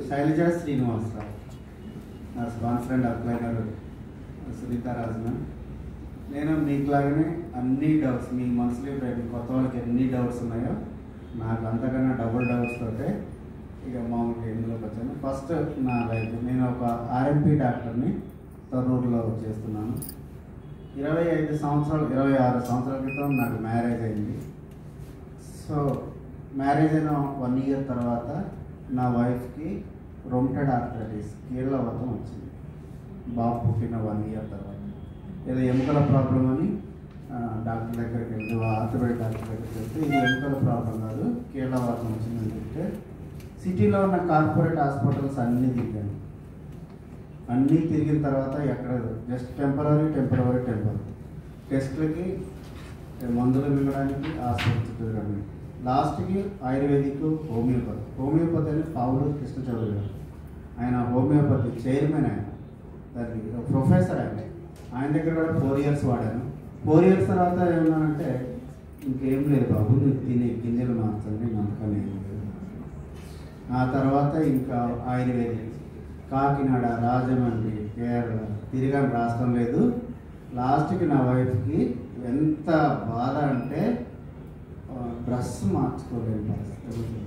శైలజ శ్రీనివాసరావు నా sponsor and అప్లైనర్ సునీతారాజన్. నేను మీకులాగానే అన్ని డౌట్స్ మీ మనసులో కొత్త వాళ్ళకి ఎన్ని డౌట్స్ ఉన్నాయో నాకు అంతకన్నా డబుల్ డౌట్స్ తోటే ఇక మామూలుగా ఇందులోకి వచ్చాను. ఫస్ట్ నా లైఫ్, నేను ఒక ఆర్ఎంపీ డాక్టర్ని తరూరులో చేస్తున్నాను. 26 సంవత్సరాల క్రితం నాకు మ్యారేజ్ అయింది. సో మ్యారేజ్ అయిన 1 ఇయర్ తర్వాత నా వైఫ్కి రొమటైడ్ ఆర్థరైటిస్ కీళ్ళవాతం వచ్చింది. బాబు పుట్టిన 1 ఇయర్ తర్వాత ఏదో ఎముకల ప్రాబ్లం అని డాక్టర్ దగ్గరికి వెళ్తే, ఆర్థోపెడిక్ డాక్టర్ దగ్గరికి వెళ్తే ఇది ఎముకల ప్రాబ్లం కాదు, కీళ్ళవాతం వచ్చిందని చెప్తే సిటీలో ఉన్న కార్పొరేట్ హాస్పిటల్స్ అన్నీ తిరిగాను. అన్నీ తిరిగిన తర్వాత ఎక్కడ జస్ట్ టెంపరీ టెస్ట్లకి, మందులు మింగడానికి హాస్పిటల్ తిరగడానికి, లాస్ట్కి ఆయుర్వేదిక్, హోమియోపతి అని పావులూరు కృష్ణ చౌదరి గారు, ఆయన హోమియోపతి చైర్మన్, ఆయన దానికి ప్రొఫెసర్. ఆయన దగ్గర కూడా 4 ఇయర్స్ వాడాను. 4 ఇయర్స్ తర్వాత ఏమన్నానంటే ఇంకేం లేదు బాబు, నీకు తినే గింజలు మార్చండి, నమ్మకం ఏం లేదు. ఆ తర్వాత ఇంకా ఆయుర్వేదిక్ కాకినాడ, రాజమండ్రి, కేరళ తిరిగాను, రాష్ట్రం లేదు. లాస్ట్కి నా వైఫ్కి ఎంత బాధ అంటే డ్రెస్ మార్చుకోలేని పరిస్థితి.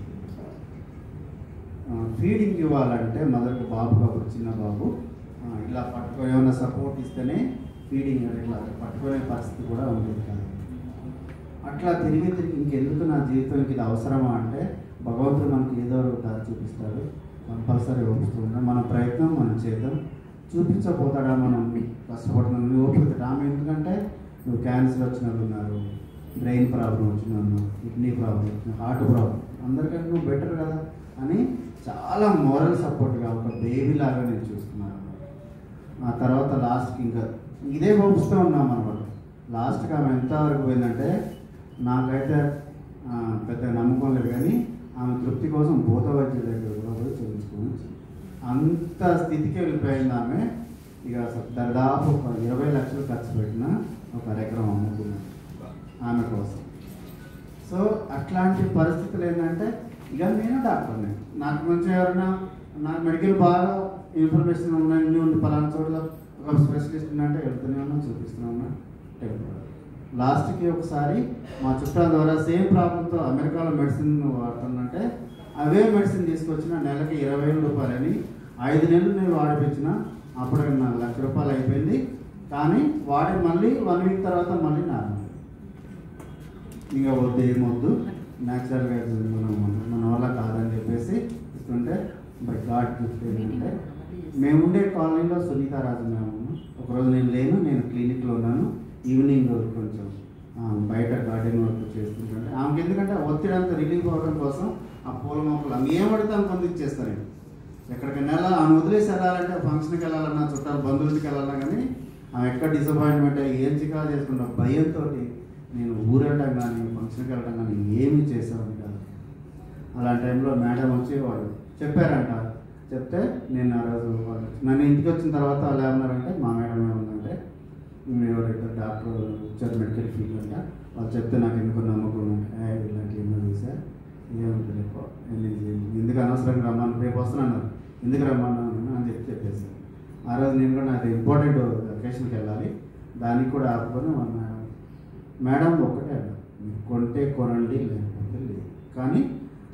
ఫీడింగ్ ఇవ్వాలంటే మొదటి బాబు కాబట్టి చిన్న బాబు ఇలా పట్టుకొని ఏమైనా సపోర్ట్ ఇస్తేనే ఫీడింగ్ ఇట్లా పట్టుకునే పరిస్థితి కూడా ఉండేది కాదు. అట్లా తిరిగి ఇంకెందుకు నా జీవితానికి ఇది అవసరమా అంటే భగవంతుడు మనకి ఏదో ఒక దారి చూపిస్తాడు, కంపల్సరీ ఓపిస్తున్నాం. మన ప్రయత్నం మనం చేద్దాం. చూపించకపోతాడా మనం కష్టపడుతున్నాం, నువ్వు ఓపిక రాము. ఎందుకంటే నువ్వు క్యాన్సర్ వచ్చిన వాళ్ళు ఉన్నారు, బ్రెయిన్ ప్రాబ్లం వచ్చిన వాళ్ళు, కిడ్నీ ప్రాబ్లం వచ్చిన, హార్ట్ ప్రాబ్లం, అందరికంటే నువ్వు బెటర్ కదా అని చాలా మోరల్ సపోర్ట్గా ఒక బేబీ లాగా నేను చూస్తున్నాను. ఆ తర్వాత లాస్ట్కి ఇంకా ఇదే ఓపిస్తూ ఉన్నాం అనమాట. లాస్ట్కి ఆమె ఎంతవరకు పోయిందంటే నాకైతే పెద్ద నమ్మకం లేదు, కానీ ఆమె తృప్తి కోసం భూత వైద్యుల దగ్గర కూడా పోయి చూపించుకొని అంత స్థితికి వెళ్ళిపోయింది ఆమె. ఇక దాదాపు ఒక 20 లక్షలు ఖర్చు పెట్టిన ఒక ఎకరం అమ్ముకున్నాను ఆమె కోసం. సో అట్లాంటి పరిస్థితులు ఏంటంటే ఇక నేను డాక్టర్ని, నాకు మంచి ఎవరైనా నాకు మెడికల్ బాగా ఇన్ఫర్మేషన్ ఉన్నాయి, ఉండి పలానా చోట్ల ఒక స్పెషలిస్ట్ ఉన్నట్టే వెళ్తూనే ఉన్నా, చూపిస్తూనే ఉన్నా. లాస్ట్కి ఒకసారి మా చుట్టాల ద్వారా సేమ్ ప్రాబ్లంతో అమెరికాలో మెడిసిన్ వాడుతున్నంటే అవే మెడిసిన్ తీసుకొచ్చిన నెలకి 20,000 రూపాయలని 5 నెలలు నేను వాడిపించిన. అప్పుడు నాకు ₹1,00,000 అయిపోయింది. కానీ వాడి మళ్ళీ 1 వీక్ తర్వాత మళ్ళీ నార్మల్. ఇంకా వద్దు, ఏమొద్దు, న్యాచురల్గా మన వల్ల కాదని చెప్పేసి ఇస్తుంటే బై గాడ్ గిఫ్ట్ ఏంటంటే మేముండే కాలనీలో సునీతారాజన్ మేము ఒకరోజు నేను క్లినిక్లో ఉన్నాను. ఈవినింగ్ కొంచెం బయట గార్డెన్ వర్క్ చేస్తుంటే ఆమెకి ఎందుకంటే ఒత్తిడి అంతా రిలీఫ్ అవ్వడం కోసం ఆ పూల మొక్కలు ఆమె ఏం పడితే ఆమె పొందిచ్చేస్తాను. నేను ఎక్కడికైనా ఆమె వదిలేసి వెళ్ళాలంటే ఫంక్షన్కి వెళ్ళాలన్నా, చుట్టాలు బంధువులకి వెళ్ళాలన్నా, కానీ ఆమె ఎక్కడ డిసప్పాయింట్మెంట్ ఏం చికాకు చేసుకుంటా భయంతో నేను ఊరెళ్ళడం కానీ ఫంక్షన్కి వెళ్ళడం కానీ ఏమీ చేసేవాడిని కాదు. అలాంటి టైంలో మేడం వచ్చి వాళ్ళు చెప్పారంట. చెప్తే నేను ఆ రోజు వాళ్ళు నన్ను ఇంటికి వచ్చిన తర్వాత వాళ్ళు ఏమన్నారంటే, మా మేడం ఏమన్నారంటే, ఎవరైతే డాక్టర్ వచ్చారు మెడికల్ ఫీల్డ్ అంట, వాళ్ళు చెప్తే నాకు ఎందుకు నమ్మకం ఇలాంటి ఏమో చూసారు, ఏముంటుంది ఎందుకు అనవసరంగా రమ్మని, రేపు వస్తున్నాను ఎందుకు రమ్మన్నాను అని చెప్పేసి ఆ రోజు నేను కూడా నాకు ఇంపార్టెంట్ అకేషన్కి వెళ్ళాలి, దానికి కూడా ఆపుకొని మేడం ఒక్కటే అన్నారు, కొంటే కొనండి లేకపోతే లేదు, కానీ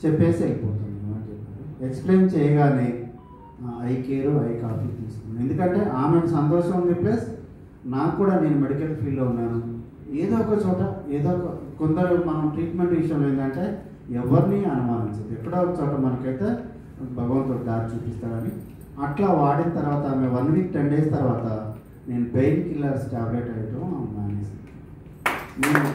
చెప్పేసి అయిపోతుంది అని చెప్పారు. ఎక్స్ప్లెయిన్ చేయగానే ఐ కేర్ ఐ కాఫీ తీసుకున్నాను. ఎందుకంటే ఆమెకు సంతోషం ఉంది, ప్లస్ నాకు కూడా నేను మెడికల్ ఫీల్డ్లో ఉన్నాను. ఏదో ఒక చోట కొందరు మనం ట్రీట్మెంట్ విషయంలో ఏంటంటే ఎవరిని అనుమానించదు, ఎక్కడో ఒక చోట మనకైతే భగవంతుడు దారి చూపిస్తాడని అట్లా వాడిన తర్వాత ఆమె 1 వీక్ 10 డేస్ తర్వాత నేను పెయిన్ కిల్లర్స్ టాబ్లెట్ వేయటం మానేసి నేను